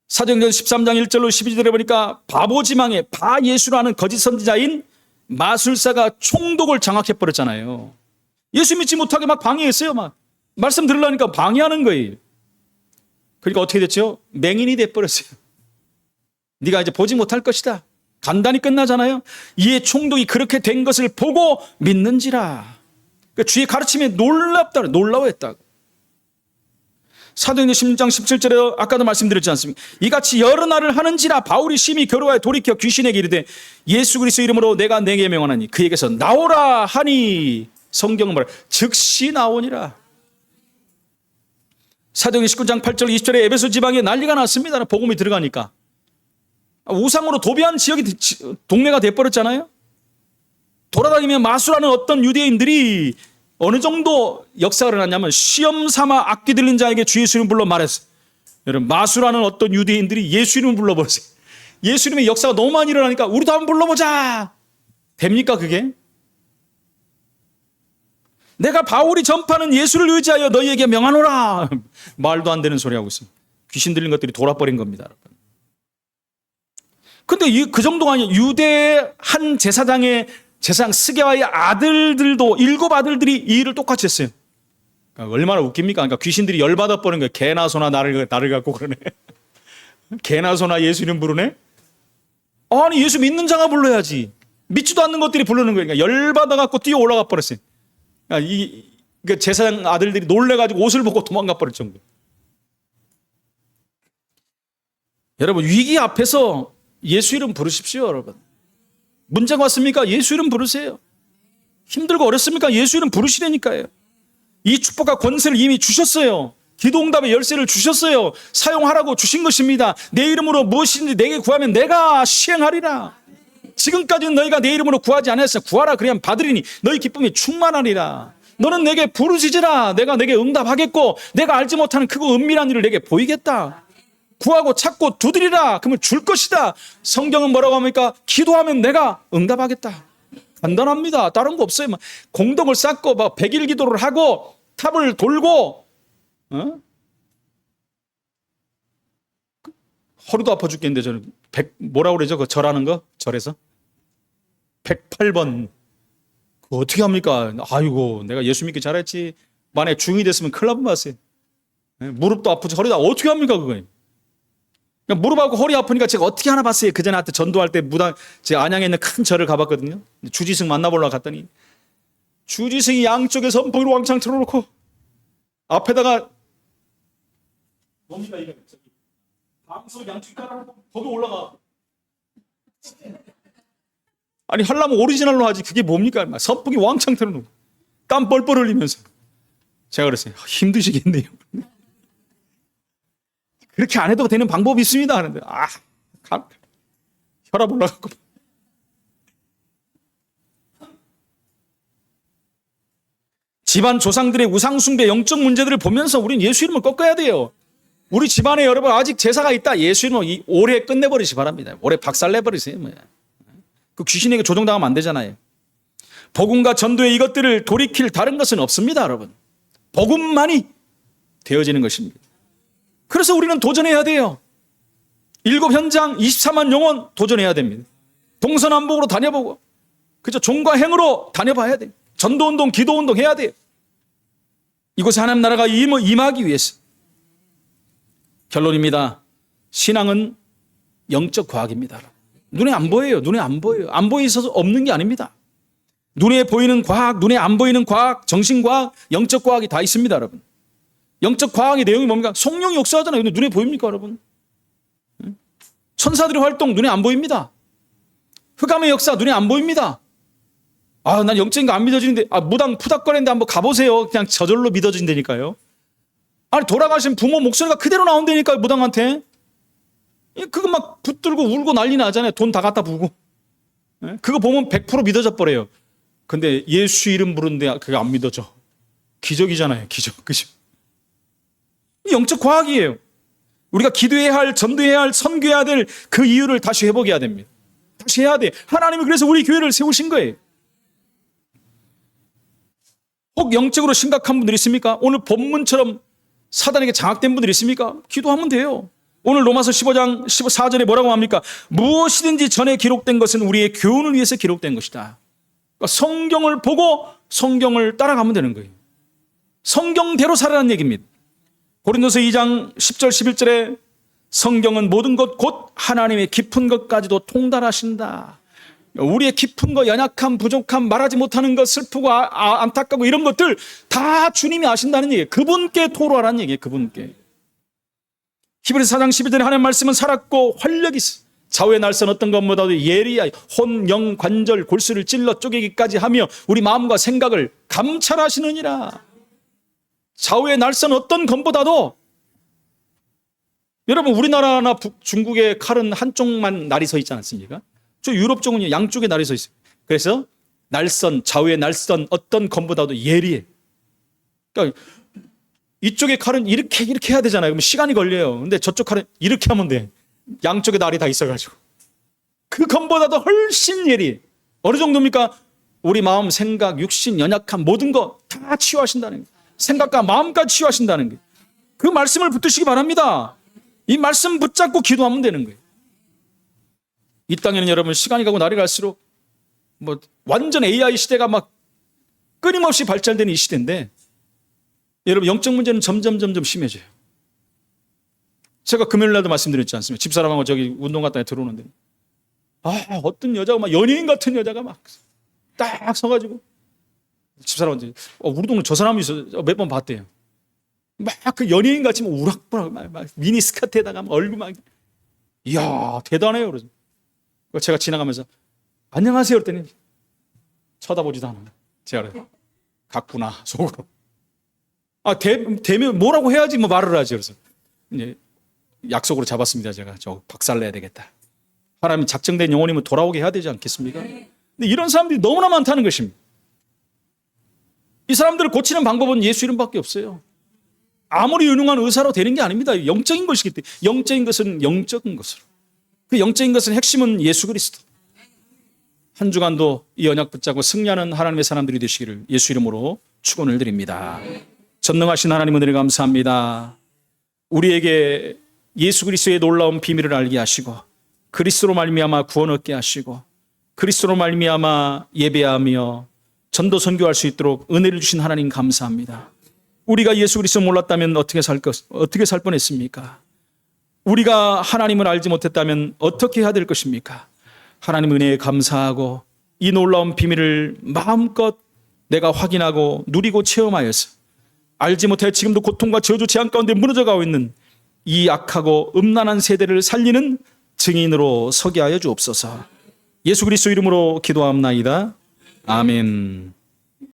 사도행전 13장 1절로 12절에 보니까 바보지망에 바예수라는 거짓 선지자인 마술사가 총독을 장악해버렸잖아요. 예수 믿지 못하게 막 방해했어요. 막 말씀 들으려니까 방해하는 거예요. 그러니까 어떻게 됐죠? 맹인이 돼버렸어요. 네가 이제 보지 못할 것이다. 간단히 끝나잖아요. 이에 총독이 그렇게 된 것을 보고 믿는지라. 그러니까 주의 가르침에 놀라워했다. 사도행전 16장 17절에 아까도 말씀드렸지 않습니까? 이같이 여러 날을 하는지라 바울이 심히 괴로워하여 돌이켜 귀신에게 이르되 예수 그리스도 이름으로 내가 내게 명하나니 그에게서 나오라 하니 성경은 말해 즉시 나오니라. 사도행전 19장 8절 20절에 에베소 지방에 난리가 났습니다. 복음이 들어가니까. 우상으로 도배한 지역이 동네가 돼버렸잖아요. 돌아다니며 마술하는 어떤 유대인들이 어느 정도 역사가 일어났냐면 시험 삼아 악기 들린 자에게 주 예수 이름 불러 말했어요. 여러분 마술하는 어떤 유대인들이 예수 이름을 불러버렸어요. 예수 이름의 역사가 너무 많이 일어나니까 우리도 한번 불러보자. 됩니까 그게? 내가 바울이 전파하는 예수를 의지하여 너희에게 명하노라. 말도 안 되는 소리 하고 있습니다. 귀신 들린 것들이 돌아버린 겁니다. 여러분. 근데 그 정도가 아니에요. 유대 한 제사장의 제사장 스게와의 아들들도 7 아들들이 이 일을 똑같이 했어요. 그러니까 얼마나 웃깁니까? 그러니까 귀신들이 열받아 버린 거예요. 개나 소나 나를 갖고 그러네. 개나 소나 예수 이름 부르네. 아니 예수 믿는 자가 불러야지. 믿지도 않는 것들이 부르는 거예요. 그러니까 열받아 갖고 뛰어 올라가 버렸어요. 그러니까 제사장 아들들이 놀래가지고 옷을 벗고 도망가 버릴 정도. 여러분 위기 앞에서 예수 이름 부르십시오, 여러분. 문제가 왔습니까? 예수 이름 부르세요. 힘들고 어렵습니까? 예수 이름 부르시라니까요. 이 축복과 권세를 이미 주셨어요. 기도응답의 열쇠를 주셨어요. 사용하라고 주신 것입니다. 내 이름으로 무엇이든지 내게 구하면 내가 시행하리라. 지금까지는 너희가 내 이름으로 구하지 않았어. 구하라 그리하면 받으리니 너희 기쁨이 충만하리라. 너는 내게 부르짖으라. 내가 내게 응답하겠고 내가 알지 못하는 크고 은밀한 일을 내게 보이겠다. 구하고 찾고 두드리라. 그러면 줄 것이다. 성경은 뭐라고 합니까? 기도하면 내가 응답하겠다. 간단합니다. 다른 거 없어요. 공덕을 쌓고 100일 기도를 하고 탑을 돌고 허리도 아파 죽겠는데 저는 뭐라고 그러죠? 그 절하는 거? 절에서 108번 그거 어떻게 합니까? 아이고 내가 예수 믿기 잘했지. 만약에 중이 됐으면 큰일 날 뻔했어요. 무릎도 아프지 허리도 어떻게 합니까 그거? 무릎하고 허리 아프니까 제가 어떻게 하나 봤어요. 그전에 한테 전도할 때 제가 안양에 있는 큰 절을 가봤거든요. 주지승 만나보려고 갔더니 주지승이 양쪽에 선풍기를 왕창 틀어놓고 앞에다가 뭡니까 이게 방석 양쪽 깔아놓고 거기 올라가. 아니 하려면 오리지널로 하지 그게 뭡니까? 선풍기 왕창 틀어놓고 땀 뻘뻘 흘리면서 제가 그랬어요. 힘드시겠네요. 그렇게 안 해도 되는 방법이 있습니다 하는데 혈압 올라가고 집안 조상들의 우상숭배 영적 문제들을 보면서 우리는 예수 이름을 꺾어야 돼요. 우리 집안에 여러분 아직 제사가 있다. 예수 이름을 올해 끝내버리시 바랍니다. 올해 박살내버리세요. 그 귀신에게 조종당하면 안 되잖아요. 복음과 전도의 이것들을 돌이킬 다른 것은 없습니다 여러분. 복음만이 되어지는 것입니다. 그래서 우리는 도전해야 돼요. 7 현장 24만 영혼 도전해야 됩니다. 동서남북으로 다녀보고 그죠? 종과 행으로 다녀봐야 돼요. 전도운동 기도운동 해야 돼요. 이곳에 하나님 나라가 임하기 위해서. 결론입니다. 신앙은 영적 과학입니다. 눈에 안 보여요. 눈에 안 보여요. 안 보이셔서 없는 게 아닙니다. 눈에 보이는 과학, 눈에 안 보이는 과학, 정신과학, 영적 과학이 다 있습니다 여러분. 영적 과학의 내용이 뭡니까? 성령이 역사하잖아요. 근데 눈에 보입니까 여러분? 천사들의 활동 눈에 안 보입니다. 흑암의 역사 눈에 안 보입니다. 난 영적인 거 안 믿어지는데 무당 푸닥거리는데 한번 가보세요. 그냥 저절로 믿어진다니까요. 아니 돌아가신 부모 목소리가 그대로 나온다니까요. 무당한테. 그거 막 붙들고 울고 난리 나잖아요. 돈 다 갖다 부고. 그거 보면 100% 믿어져 버려요. 근데 예수 이름 부르는데 그게 안 믿어져. 기적이잖아요. 기적. 그죠? 영적 과학이에요. 우리가 기도해야 할, 전도해야 할, 선교해야 될 그 이유를 다시 회복해야 됩니다. 다시 해야 돼. 하나님이 그래서 우리 교회를 세우신 거예요. 혹 영적으로 심각한 분들 있습니까? 오늘 본문처럼 사단에게 장악된 분들 있습니까? 기도하면 돼요. 오늘 로마서 15장 14절에 뭐라고 합니까? 무엇이든지 전에 기록된 것은 우리의 교훈을 위해서 기록된 것이다. 그러니까 성경을 보고 성경을 따라가면 되는 거예요. 성경대로 살아라는 얘기입니다. 고린도서 2장 10절 11절에 성경은 모든 것 곧 하나님의 깊은 것까지도 통달하신다. 우리의 깊은 것, 연약함, 부족함, 말하지 못하는 것, 슬프고 안타깝고 이런 것들 다 주님이 아신다는 얘기예요. 그분께 토로하라는 얘기예요. 그분께. 히브리서 4장 12절에 하나님 말씀은 살았고 활력이 있어. 좌우의 날선 어떤 것보다도 예리하여 혼, 영, 관절, 골수를 찔러 쪼개기까지 하며 우리 마음과 생각을 감찰하시느니라. 좌우의 날선 어떤 검보다도 여러분 우리나라나 중국의 칼은 한쪽만 날이 서 있지 않습니까? 저 유럽 쪽은 양쪽에 날이 서 있어요. 그래서 날선, 좌우의 날선 어떤 검보다도 예리해. 그러니까 이쪽의 칼은 이렇게 해야 되잖아요. 그러면 시간이 걸려요. 근데 저쪽 칼은 이렇게 하면 돼. 양쪽에 날이 다 있어가지고. 그 검보다도 훨씬 예리해. 어느 정도입니까? 우리 마음, 생각, 육신, 연약함 모든 거 다 치유하신다는 거예요. 생각과 마음까지 치유하신다는 거예요. 그 말씀을 붙드시기 바랍니다. 이 말씀 붙잡고 기도하면 되는 거예요. 이 땅에는 여러분 시간이 가고 날이 갈수록 뭐 완전 AI 시대가 막 끊임없이 발달되는 이 시대인데 여러분 영적 문제는 점점 심해져요. 제가 금요일 날도 말씀드렸지 않습니까? 집사람하고 저기 운동 갔다 들어오는데 어떤 여자가 막 연예인 같은 여자가 막 딱 서가지고 집사람한테 우리 동네 저 사람이 있어 몇 번 봤대요. 막 그 연예인 같이 막 우락부락 막 미니 스커트에다가 막 얼굴 막 이야 대단해요. 그래서 제가 지나가면서 안녕하세요 그랬더니 쳐다보지도 않아요. 제가 그래요. 갔구나 속으로. 되면 뭐라고 해야지 뭐 말을 하지. 그래서 이제 약속으로 잡았습니다. 제가 저 박살내야 되겠다. 하나님 작정된 영혼이면 돌아오게 해야 되지 않겠습니까? 근데 이런 사람들이 너무나 많다는 것입니다. 이 사람들을 고치는 방법은 예수 이름밖에 없어요. 아무리 유능한 의사로 되는 게 아닙니다. 영적인 것이기 때문에. 영적인 것은 영적인 것으로. 그 영적인 것은 핵심은 예수 그리스도. 한 주간도 이 언약 붙잡고 승리하는 하나님의 사람들이 되시기를 예수 이름으로 축원을 드립니다. 전능하신 하나님 은혜를 감사합니다. 우리에게 예수 그리스도의 놀라운 비밀을 알게 하시고 그리스도로 말미암아 구원 얻게 하시고 그리스도로 말미암아 예배하며 전도 선교할 수 있도록 은혜를 주신 하나님 감사합니다. 우리가 예수 그리스도 몰랐다면 어떻게 살 뻔했습니까? 우리가 하나님을 알지 못했다면 어떻게 해야 될 것입니까? 하나님 은혜에 감사하고 이 놀라운 비밀을 마음껏 내가 확인하고 누리고 체험하여서 알지 못해 지금도 고통과 저주 재앙 가운데 무너져가고 있는 이 악하고 음란한 세대를 살리는 증인으로 서게 하여 주옵소서. 예수 그리스도 이름으로 기도합나이다. 아멘.